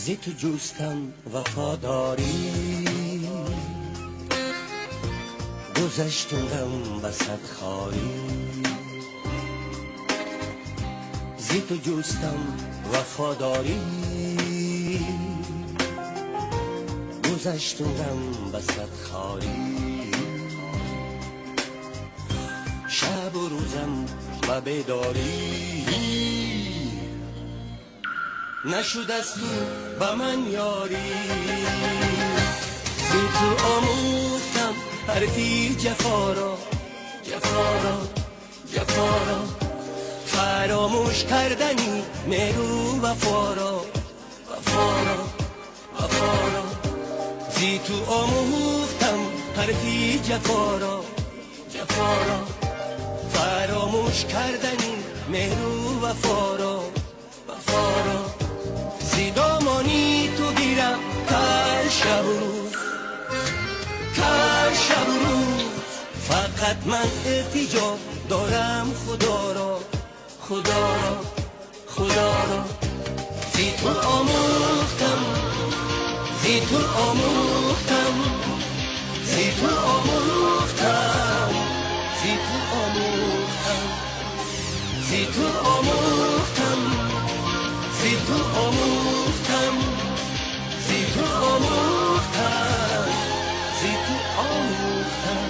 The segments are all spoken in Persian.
زی تو جوستم وفاداری، گذشتم وسط خاری. زی تو جوستم وفاداری، گذشتم وسط خاری. شب و روزم و بیداری، نشد از تو با من یاری. زی تو آموختم حرفی جفا را، فراموش کردنی مهرو وفا را. زی تو آموختم حرفی جفا را، فراموش کردنی مهرو وفا را. زی دامانی تو گیرم کار شب و روز، فقط من التجا دارم خدا را. زی تو آموختم، زی تو آموختم، زی تو آموختم، زی تو آموختم، زی تو آموختم، زی تو آموختم، زی تو آموختم، زی تو آموختم.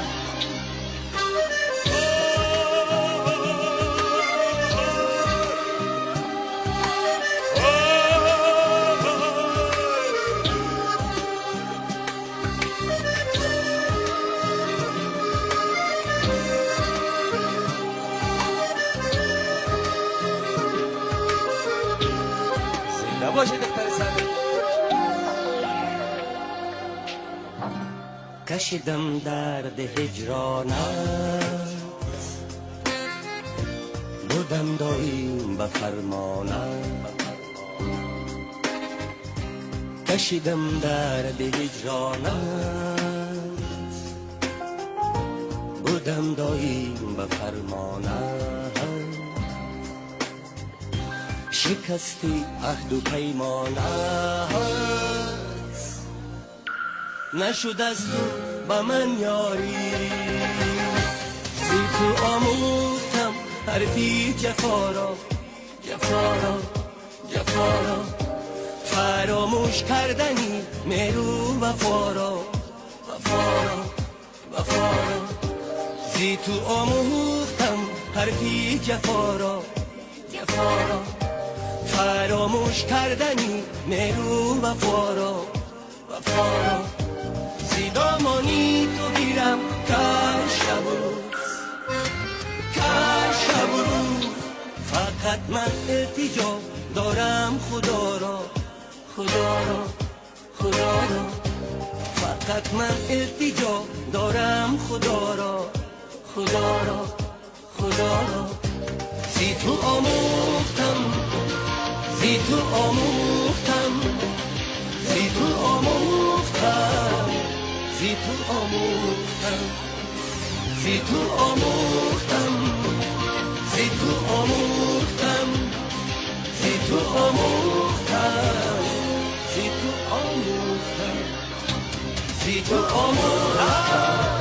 کشیدم درد هجرانت، بودم دایم به فرمانت. کشیدم درد هجرانت، بودم دایم به فرمانت. شکستی عهد و پیمانت، نشد از تو با من یاری. زی تو آموختم حرفی جفا را، فراموش کردنی مهرو وفا را. زی تو آموختم حرفی جفا را، فراموش کردنی مهرو وفا را. زی دامانی تو گیرم کار شب و روز، فقط من التجا دارم خدا را. فقط من التجا دارم خدا را. زی تو آموختم، زی تو آموختم، زی تو آموختم، زی تو آموختم، زی تو آموختم، زی تو آموختم، زی تو آموختم، زی تو آموختم، زی تو آموختم.